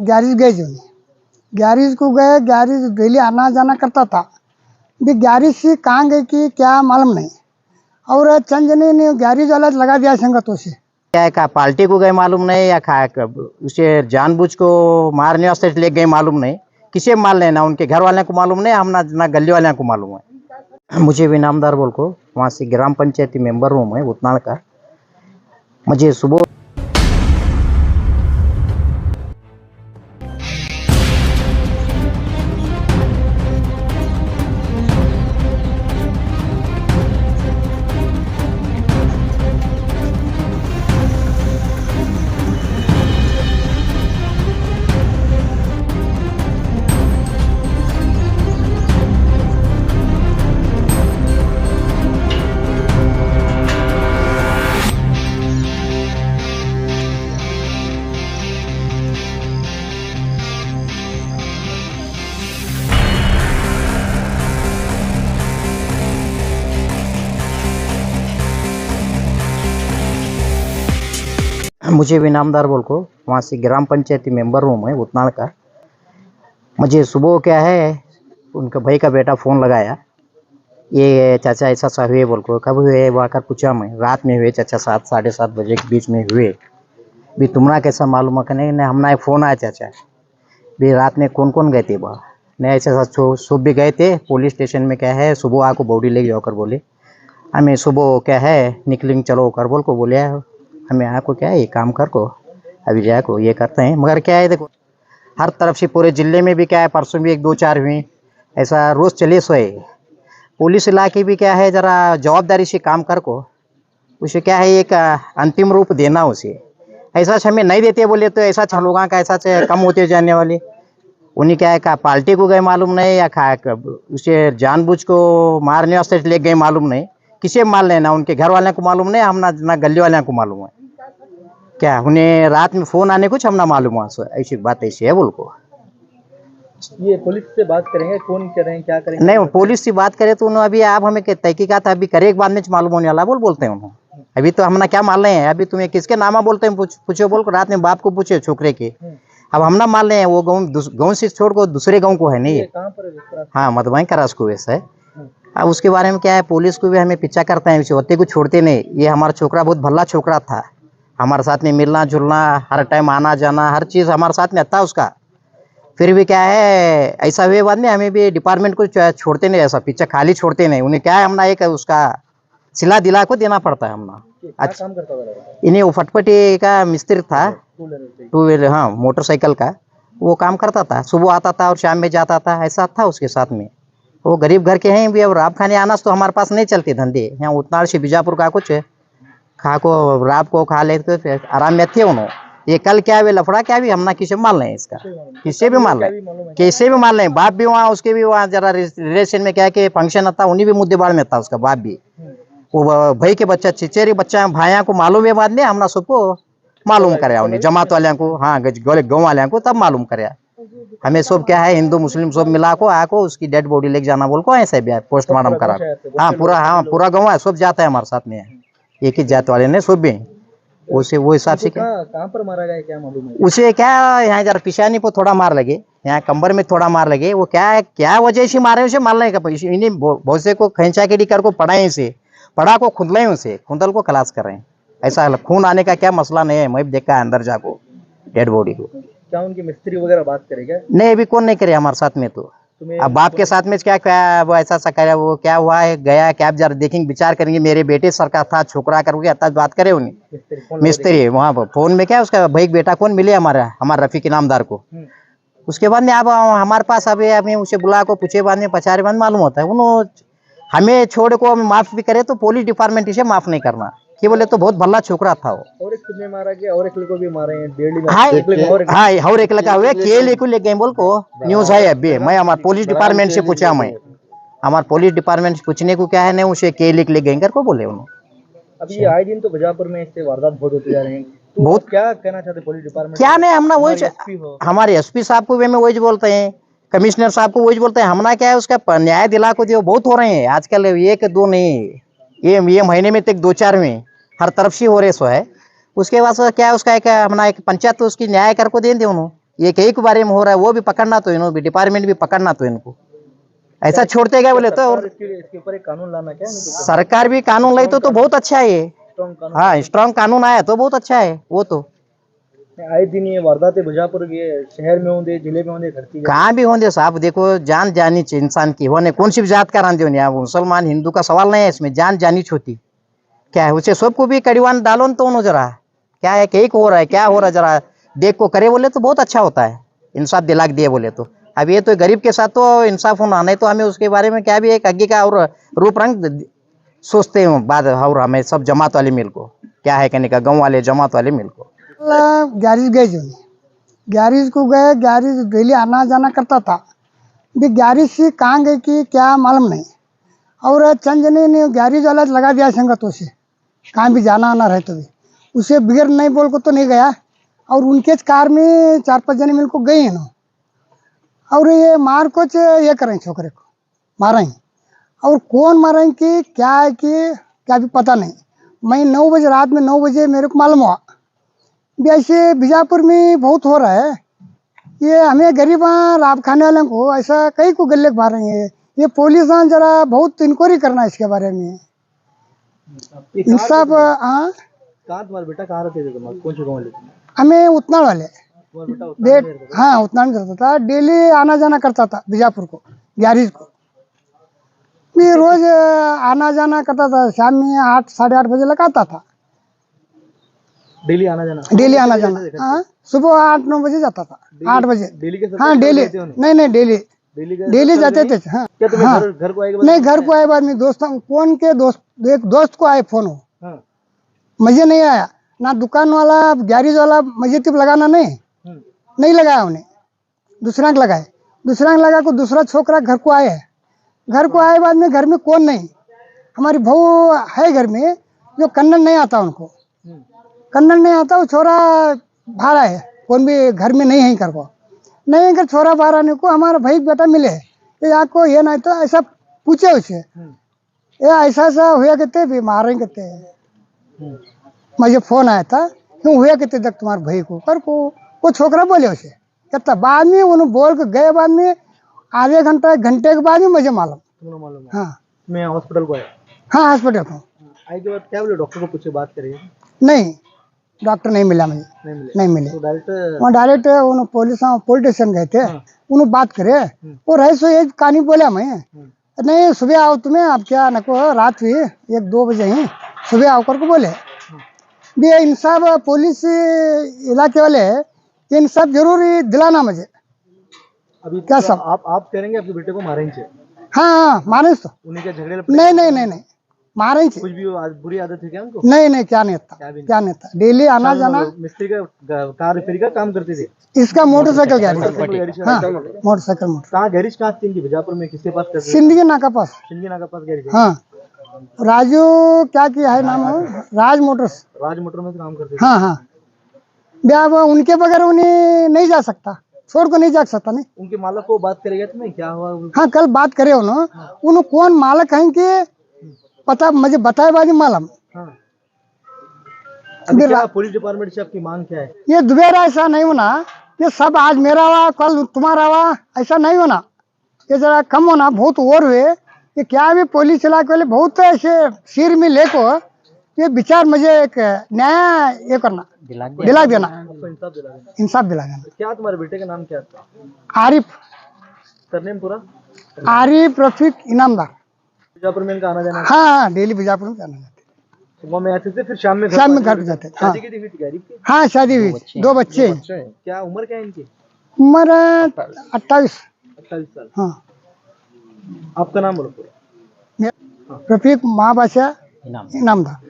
Garage गए जो garage को गए, गैरेज डेली आना जाना करता था। भी गैरेज से कहाँ गए कि क्या मालूम नहीं, और चंद जने ने गैरेज वाला लगा दिया संगतों से। क्या है, पार्टी को गए मालूम नहीं या उसे जानबूझ को मारने वास्ते ले गए मालूम नहीं, किसे मार लेना, उनके घर वाले को मालूम नहीं, हम ना गली वाले को मालूम है। मुझे भी नामदार बोल को वहाँ से ग्राम पंचायती मेंबर हूँ मैं उतनाल का। मुझे सुबह मुझे भी नामदार बोल को वहाँ से ग्राम पंचायती मेंबर हूँ मैं उतनाल का। मुझे सुबह क्या है उनका भाई का बेटा फ़ोन लगाया, ये चाचा ऐसा सा हुए बोल को। कब हुए वो आकर पूछा, मैं रात में हुए चाचा 7 साढ़े 7 बजे के बीच में हुए। भी तुम्हारा कैसा मालूम है? कहने नहीं, हमने फ़ोन आया चाचा भी रात में कौन कौन गए थे बा नहीं ऐसा सुबह भी गए थे पुलिस स्टेशन में। क्या है सुबह आपको बॉडी ले जाओ कर बोले, हमें सुबह क्या है निकलेंगे चलो कर बोल को बोले, हमें आपको क्या है ये काम कर को अभी जाए को ये करते हैं। मगर क्या है देखो हर तरफ से पूरे ज़िले में भी क्या है, परसों भी 1-2-4 हुई, ऐसा रोज़ चले सोए। पुलिस इलाके भी क्या है ज़रा जवाबदारी से काम कर को, उसे क्या है एक अंतिम रूप देना उसे। ऐसा हमें नहीं देते बोले तो ऐसा लोगों का ऐसा कम होते जाने वाले। उन्हें क्या है पार्टी को गए मालूम नहीं या उसे जानबूझ को मारने वास्ते ले गए मालूम नहीं, किसे मार लेना, उनके घर वाले को मालूम नहीं, हम ना गली वाले को मालूम है। क्या उन्हें रात में फ़ोन आने कुछ हम ना मालूम है, ऐसी बात ऐसी है बोल को। ये पुलिस से बात करेंगे, कौन करें क्या करेंगे? नहीं पुलिस से बात करे तो उन्होंने अभी आप हमें तहकीकात अभी करे एक बाद में मालूम होने वाला बोलते हैं उन्होंने। अभी तो हम ना क्या मान रहे हैं, अभी तुम्हें किसके नामा बोलते हैं पूछो बोल को। रात में बाप को पूछे छोकरे के, अब हम ना मान रहे हैं वो गाँव से छोड़ को दूसरे गाँव को है नहीं। हाँ मधुबनी करास को वैसा है। अब उसके बारे में क्या है पुलिस को भी हमें पीछा करते हैं, होते को छोड़ते नहीं। ये हमारा छोकरा बहुत भला छोकरा था, हमारे साथ में मिलना जुलना हर टाइम आना जाना हर चीज़ हमारे साथ में था उसका। फिर भी क्या है ऐसा हुए बाद में हमें भी डिपार्टमेंट को छोड़ते नहीं, ऐसा पीछे खाली छोड़ते नहीं। उन्हें क्या है हमना एक उसका सिला दिला को देना पड़ता है हमना। अच्छा काम करता था इन्हें वो फटफटी का मिस्त्री था, 2 व्हीलर हाँ मोटरसाइकिल का वो काम करता था। सुबह आता था और शाम में जाता था, ऐसा था उसके साथ में। वो गरीब घर के हैं भी, अब राब खाने आना तो हमारे पास नहीं चलते धंधे। यहाँ उतनाल से बीजापुर का कुछ खा को राब को खा लेते आराम में थे उन्होंने। ये कल क्या भी लफड़ा क्या भी हम ना किसे मान लें, इसका किसे भी मान लें, कैसे भी मान लें। बाप भी वहाँ उसके भी वहाँ जरा रिलेशन में क्या कि फंक्शन था, उन्हीं भी मुद्देबाड़ में था उसका बाप भी। वो भाई के बच्चा चिचेरी बच्चा भाइयों को मालूम है बाद में, हमने सबको मालूम करे उन्हें जमात वाले को, हाँ गाँव वाले को तब मालूम करे। हमें सब क्या है हिंदू मुस्लिम सब मिला को आको उसकी डेड बॉडी लेके जाना बोल को ऐसे भी पोस्टमार्टम करा। हाँ पूरा गाँव है सब जाता है हमारे साथ में, एक ही जात वाले ने सब भी उसे वो हिसाब से। कहाँ पर मारा गया क्या मालूम है? उसे क्या यहाँ जरा पिशानी पर थोड़ा मार लगे, यहाँ कंबर में थोड़ा मार लगे। वो क्या वजह से मारे उसे मारने का इन्हें बहुत से को खींचा के कर को पढ़ाए से पढ़ा को खुदले उसे खुंदल को खलास कर रहे हैं। ऐसा खून आने का क्या मसला नहीं है, मैं देखा है अंदर जाको डेड बॉडी को। क्या उनके मिस्त्री वगैरह बात करेगा? नहीं अभी कौन नहीं करे हमारे साथ में। तो अब बाप के साथ में क्या वो ऐसा सा करे, वो क्या हुआ है गया क्या जरा देखेंगे विचार करेंगे। मेरे बेटे सरकार था छोकरा करके अतः बात करे उन्हें मिस्त्री वहाँ पर फोन में क्या उसका भाई बेटा कौन मिले हमारा रफीक इनामदार को। उसके बाद में अब हमारे पास अभी उसे बुला को पूछे बाद में पचारे बाद मालूम होता है उन्होंने हमें छोड़ को माफ भी करे तो पुलिस डिपार्टमेंट इसे माफ नहीं करना कि बोले तो बहुत भला छोकरा था वो। और एक कितने मारा गया और एक को भी मारे हैं डेली में। हाँ और एक लगा हुए केले को ले गए बोल को न्यूज है अभी। मैं हमारे पुलिस डिपार्टमेंट से पूछा, मैं हमारे पुलिस डिपार्टमेंट से पूछने को क्या है नहीं उसे केले ले गए कर को बोले उन्होंने। अब ये आए दिन तो बीजापुर में इससे वारदात बहुत होते जा रहे हैं, तो बहुत क्या कहना चाहते पुलिस डिपार्टमेंट? क्या नहीं हमना वही हमारे एसपी साहब को भी हमें वही बोलते हैं, कमिश्नर साहब को वही बोलते हैं। हमना क्या है उसका न्याय दिला को जो बहुत हो रहे हैं आजकल, 1-2 नहीं ये महीने में तक 2-4 में हर तरफ से हो रहे सो है। उसके बाद क्या है उसका एक हमना एक पंचायत तो उसकी न्याय कर को दे उन्होंने, ये कई के बारे में हो रहा है, वो भी पकड़ना तो इनको भी, डिपार्टमेंट भी पकड़ना तो इनको, ऐसा छोड़ते गए बोले तो। और इसके ऊपर एक कानून लाना क्या है? सरकार भी कानून लाई तो बहुत अच्छा है ये। स्ट्रॉन्ग कानून। हाँ, स्ट्रांग कानून आया तो बहुत अच्छा है वो तो। आए दिन ये वारदातें बीजापुर के शहर में होंगे, जिले में होंगे, घटती कहाँ भी होंगे साहब, देखो जान जानी चाहिए इंसान की, होने कौन सी भी जात का रांधे होने, मुसलमान हिंदू का सवाल नहीं है इसमें, जान जानी छोटी क्या है, उसे सबको भी कड़ीवान डालो न तो उन्होंने जरा क्या है, कई को हो रहा है क्या हो रहा है, जरा देख को करे बोले तो बहुत अच्छा होता है, इंसाफ दिला दिए बोले तो। अब ये तो गरीब के साथ तो इंसाफ होना नहीं, तो हमें उसके बारे में क्या भी एक आगे का और रूप रंग सोचते हैं बाद, और हमें सब जमात वाले मिल को क्या है कहने का, गाँव वाले जमात वाले मिल को गैरेज गए जो गैरेज को गए, गैरेज डेली आना जाना करता था। भी गैरेज से कहाँ गए कि क्या मालूम नहीं, और चंद जने ने गैरेज वाला लगा दिया संगतों से, कहाँ भी जाना आना रहे तो भी उसे बिगड़ नहीं बोल को तो नहीं गया, और उनके कार में 4-5 जने मिल को गए हैं ना, और ये मार कुछ ये करें छोकरे को मारें, और कौन मारें कि क्या है कि क्या भी पता नहीं। मैं 9 बजे रात में 9 बजे मेरे को मालूम हुआ भी ऐसे बीजापुर में बहुत हो रहा है, ये हमें गरीब लाभ खाने वालों को ऐसा कई को गले मार रहे हैं। ये पुलिस जरा बहुत इंक्वायरी करना है इसके बारे में, इंसाफ। हाँ, कहाँ तुम्हारा बेटा कहाँ रहते थे, तुम्हारे कौन से गाँव में? हमें उतना वाले तुम्हारा बेटा उतना में रहता था? हाँ उतना करता था, डेली आना जाना करता था बीजापुर को, गैरेज को भी रोज आना जाना करता था, शाम में 8-8:30 बजे लगाता था, डेली आना जाना? डेली आना जाना। हाँ, सुबह 8-9 बजे जाता था, 8 बजे। डेली के हाँ डेली, नहीं डेली डेली सब जाते गए? थे। हाँ क्या तुम्हें हाँ, घर को आए के बाद? नहीं घर को आए बाद में दोस्त कौन के दोस्त, एक दोस्त को आए फोन हो, हाँ। मुझे नहीं आया ना, दुकान वाला गैरेज वाला मुझे तिप लगाना नहीं लगाया उन्हें, दूसरा को लगाए, दूसरा को लगा को दूसरा छोकरा घर को आए है, घर को आए बाद में घर में कौन नहीं, हमारी बहू है घर में जो कन्नड़ नहीं आता उनको, कन्नड़ नहीं आता, वो छोरा भाड़ा है, कौन भी घर में नहीं है कर को नहीं कर, छोरा बाहर आने को हमारा भाई बेटा मिले ये आपको ये नहीं तो ऐसा पूछे उसे, ये ऐसा ऐसा हुआ कहते भी मारे कहते, मुझे फोन आया था क्यों हुआ कहते तक तुम्हारे भाई को कर को, वो छोकरा बोले उसे कहता, बाद में उन्होंने बोल के गए, बाद में आधे घंटे के बाद में मुझे मालूम। तुम्हें मालूम है? हाँ मैं हॉस्पिटल को आया। हाँ हॉस्पिटल को आए के बाद क्या बोले, डॉक्टर को पूछे बात करिए? नहीं, डॉक्टर नहीं मिला मुझे, नहीं मिले? नहीं मिले। तो डायरेक्ट वहाँ डायरेक्ट उन्होंने पुलिस स्टेशन गए थे, उन्होंने बात करे, वो रहे सो एक कहानी बोला मैं, नहीं सुबह आओ तुम्हें, अब क्या नको रात हुई 1-2 बजे ही, सुबह आओ करके बोले भी इंसाफ पुलिस इलाके वाले इंसाफ जरूरी दिलाना मुझे। अभी क्या तो सब? आप करेंगे आपके बेटे को मारेंगे? हाँ मारे तो उन्हीं के झगड़े नहीं मारे कुछ भी बुरी आदत है क्या उनको? नहीं क्या नहीं था, क्या नहीं था, डेली आना जाना। मिस्त्री का कार रिपेयर का काम करते थे? इसका मोटरसाइकिल गैरेज, गैरेज? हाँ मोटरसाइकिल। कहाँ गैरेज कहाँ थी इनकी बीजापुर में, किसके पास करते थे? सिंदगी नाका पास। सिंदगी नाका पास गैरेज है? हाँ, राजू क्या किया है नाम है, राज मोटर्स। राज मोटर में काम करते थे? हाँ अब उनके बगैर उन्हें नहीं जा सकता, छोड़ को नहीं जा सकता नहीं। उनके मालक को बात करेगा तुम्हें क्या हुआ? हाँ कल बात करे उन्होंने कौन मालक है कि पता मुझे बताए बाजी मालूम। हाँ। अभी क्या पुलिस डिपार्टमेंट से आपकी मांग क्या है? ये दुबेरा ऐसा नहीं होना, ये सब आज मेरा हुआ कल तुम्हारा हुआ, ऐसा नहीं होना, ये जरा कम होना, बहुत और हुए। ये क्या भी पुलिस इलाके वाले बहुत ऐसे सिर में लेको ये विचार मुझे एक न्याय ये करना, दिला देना, इंसाफ दिला देना। क्या तुम्हारे बेटे का नाम क्या था? आरिफ, सरनेम पूरा? आरिफ रफीक इनामदार। बीजापुर में इनका आना जाना? हाँ डेली बीजापुर में जाना जाते, सुबह में आते थे फिर शाम में घर पे जाते। हाँ शादी की थी गरीब की? हाँ शादी हुई, 2 बच्चे। क्या उम्र क्या है इनकी? उम्र 28 साल। हाँ। आपका नाम बोलो पूरा? रफीक महाबादशाह इनामदार।